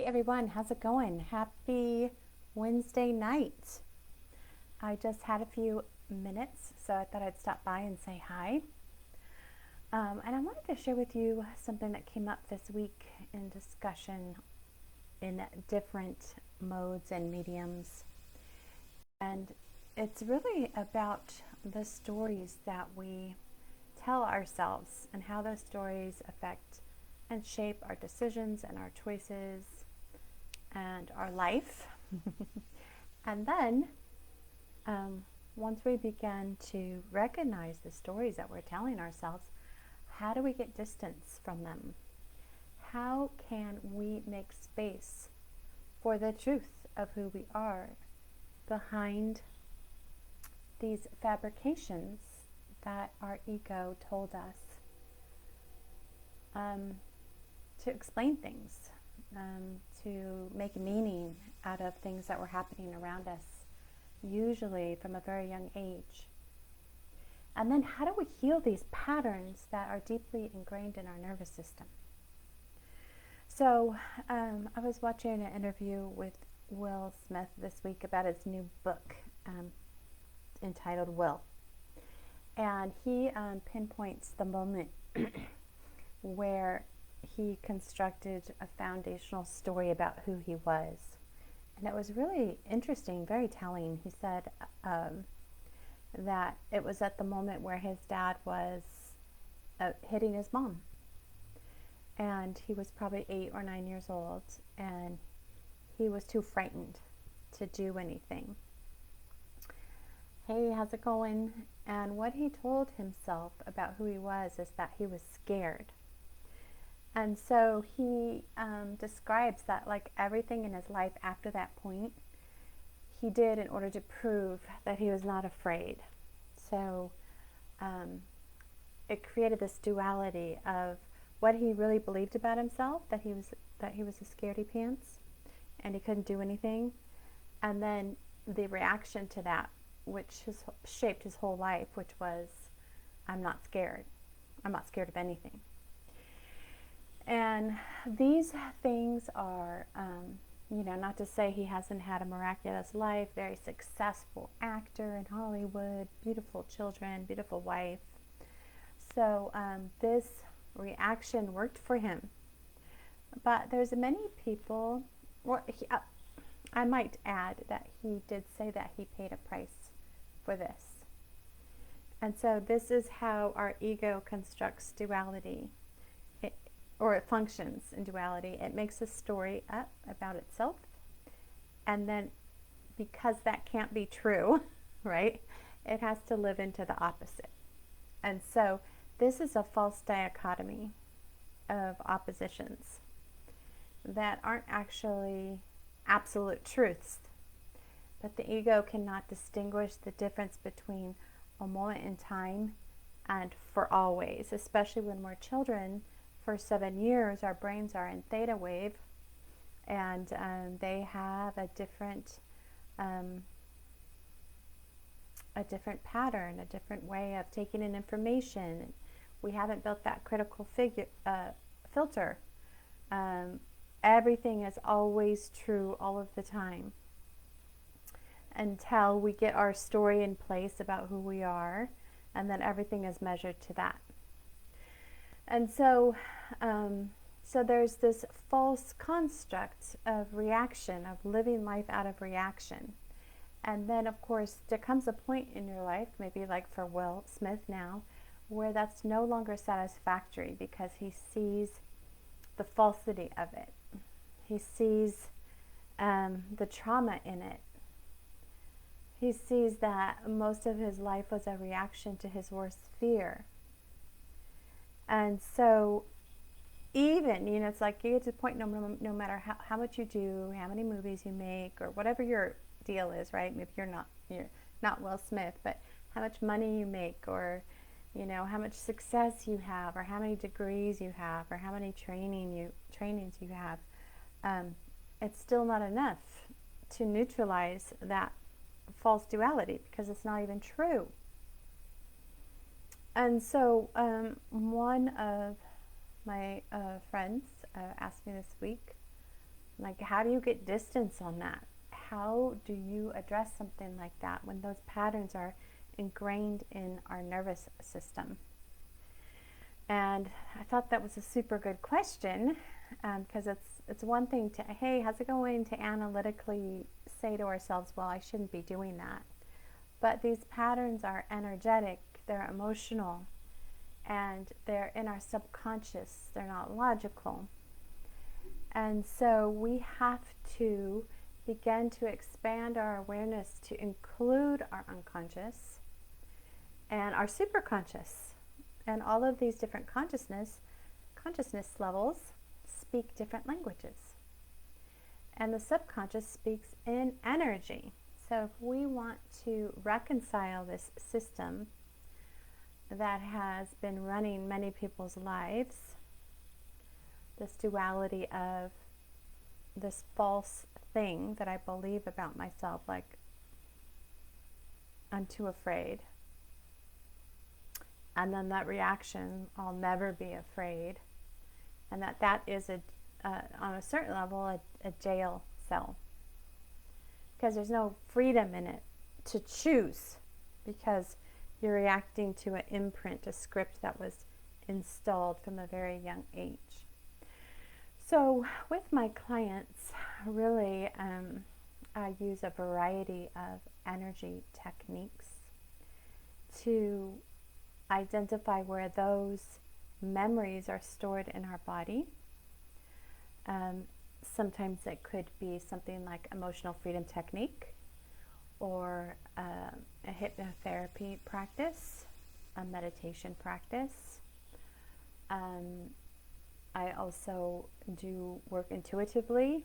everyone, how's it going? Happy Wednesday night. I just had a few minutes, so I thought I'd stop by and say hi. And I wanted to share with you something that came up this week in discussion in different modes and mediums. And it's really about the stories that we tell ourselves and how those stories affect and shape our decisions and our choices and our life. And then once we begin to recognize the stories that we're telling ourselves, how do we get distance from them? How can we make space for the truth of who we are behind these fabrications that our ego told us to explain things, to make meaning out of things that were happening around us, usually from a very young age. And then how do we heal these patterns that are deeply ingrained in our nervous system? So I was watching an interview with Will Smith this week about his new book entitled Will. And he pinpoints the moment where he constructed a foundational story about who he was. And it was really interesting, very telling. He said that it was at the moment where his dad was hitting his mom. And he was probably 8 or 9 years old, and he was too frightened to do anything. Hey, how's it going? And what he told himself about who he was is that he was scared. And so he describes that like everything in his life after that point, he did in order to prove that he was not afraid. So it created this duality of what he really believed about himself, that he was a scaredy pants and he couldn't do anything, and then the reaction to that, which has shaped his whole life, which was, I'm not scared. I'm not scared of anything. And these things are, not to say he hasn't had a miraculous life, very successful actor in Hollywood, beautiful children, beautiful wife. So this reaction worked for him. But there's many people, I might add that he did say that he paid a price for this. And so this is how our ego constructs duality. It functions in duality. It makes a story up about itself, and then because that can't be true, right, it has to live into the opposite. And so this is a false dichotomy of oppositions that aren't actually absolute truths, but the ego cannot distinguish the difference between a moment in time and for always, especially when we're children. For 7 years, our brains are in theta wave, and they have a different pattern, a different way of taking in information. We haven't built that critical filter. Everything is always true all of the time until we get our story in place about who we are, and then everything is measured to that. And so there's this false construct of reaction, of living life out of reaction. And then, of course, there comes a point in your life, maybe like for Will Smith now, where that's no longer satisfactory because he sees the falsity of it. He sees the trauma in it. He sees that most of his life was a reaction to his worst fear. And so even, it's like you get to the point no matter how much you do, how many movies you make, or whatever your deal is, right? Maybe you're not Will Smith, but how much money you make, or how much success you have, or how many degrees you have, or how many trainings you have, it's still not enough to neutralize that false duality, because it's not even true. And so one of my friends asked me this week, Like, how do you get distance on that? How do you address something like that when those patterns are ingrained in our nervous system? And I thought that was a super good question, because it's one thing to, hey, how's it going, to analytically say to ourselves, well, I shouldn't be doing that. But these patterns are energetic, they're emotional, and they're in our subconscious. They're not logical. And so we have to begin to expand our awareness to include our unconscious and our superconscious. And all of these different consciousness levels speak different languages. And the subconscious speaks in energy. So if we want to reconcile this system that has been running many people's lives, this duality of this false thing that I believe about myself, like I'm too afraid, and then that reaction, I'll never be afraid, and that is on a certain level a jail cell, because there's no freedom in it to choose, because you're reacting to an imprint, a script that was installed from a very young age. So with my clients, really, I use a variety of energy techniques to identify where those memories are stored in our body. Sometimes it could be something like emotional freedom technique, or a hypnotherapy practice, a meditation practice. I also do work intuitively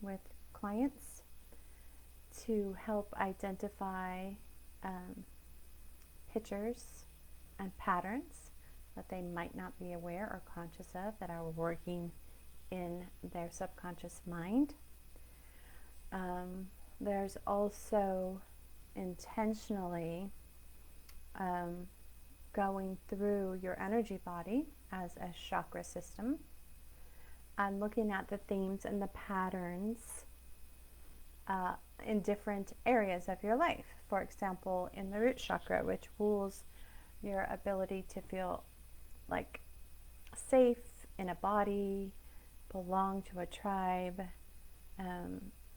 with clients to help identify pictures and patterns that they might not be aware or conscious of that are working in their subconscious mind. There's also intentionally going through your energy body as a chakra system and looking at the themes and the patterns in different areas of your life. For example, in the root chakra, which rules your ability to feel like safe in a body, belong to a tribe,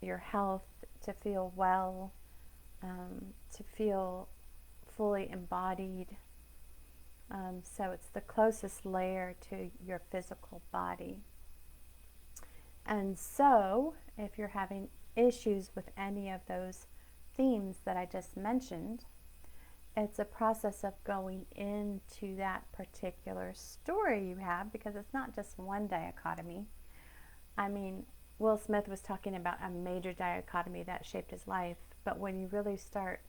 your health, to feel well, to feel fully embodied. So it's the closest layer to your physical body. And so if you're having issues with any of those themes that I just mentioned, it's a process of going into that particular story you have, because it's not just one dichotomy. I mean, Will Smith was talking about a major dichotomy that shaped his life, but when you really start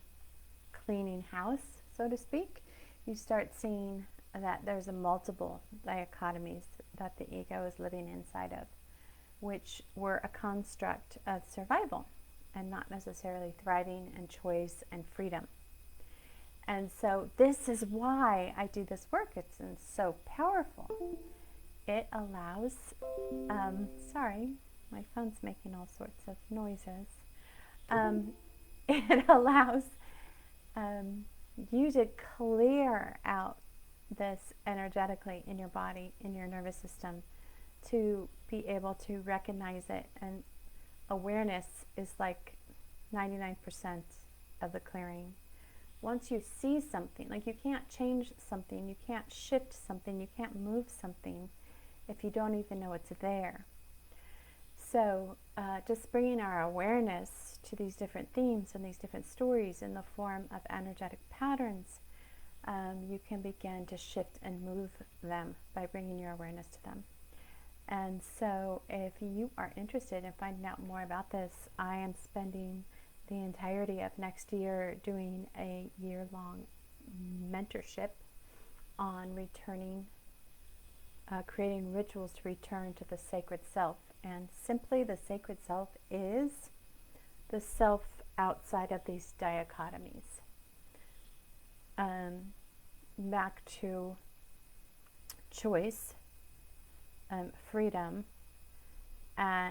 cleaning house, so to speak, you start seeing that there's a multiple dichotomies that the ego is living inside of, which were a construct of survival and not necessarily thriving and choice and freedom. And so this is why I do this work. It's so powerful. It allows, sorry, my phone's making all sorts of noises. It allows you to clear out this energetically in your body, in your nervous system, to be able to recognize it. And awareness is like 99% of the clearing. Once you see something, like you can't change something, you can't shift something, you can't move something if you don't even know it's there. So just bringing our awareness to these different themes and these different stories in the form of energetic patterns, you can begin to shift and move them by bringing your awareness to them. And so if you are interested in finding out more about this, I am spending the entirety of next year doing a year-long mentorship on returning, creating rituals to return to the sacred self. And simply, the sacred self is the self outside of these dichotomies. Back to choice, freedom,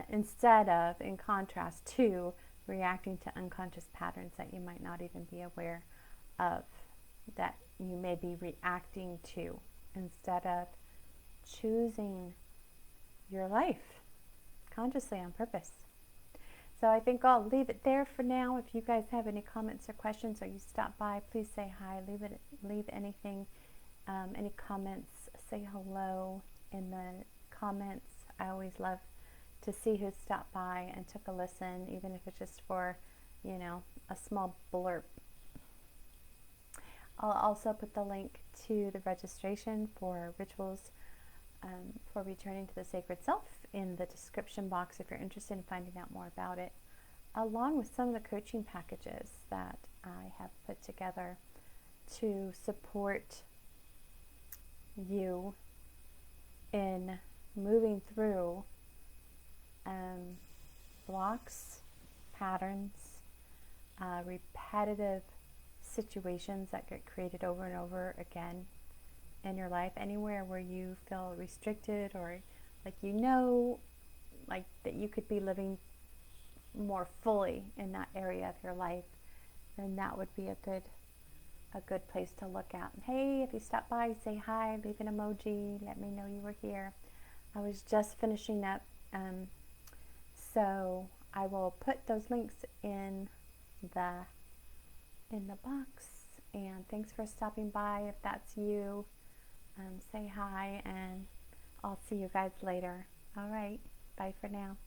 instead of, in contrast to, reacting to unconscious patterns that you might not even be aware of, that you may be reacting to, instead of choosing your life consciously on purpose. So I think I'll leave it there for now. If you guys have any comments or questions, or you stop by, please say hi. Leave anything, any comments. Say hello in the comments. I always love to see who stopped by and took a listen, even if it's just for, a small blurb. I'll also put the link to the registration for rituals for returning to the sacred self in the description box if you're interested in finding out more about it, along with some of the coaching packages that I have put together to support you in moving through blocks, patterns, repetitive situations that get created over and over again in your life, anywhere where you feel restricted, or like like that you could be living more fully in that area of your life, then that would be a good place to look at. And hey, if you stop by, say hi, leave an emoji, let me know you were here. I was just finishing up, so I will put those links in the box. And thanks for stopping by. If that's you, say hi, and I'll see you guys later. All right, bye for now.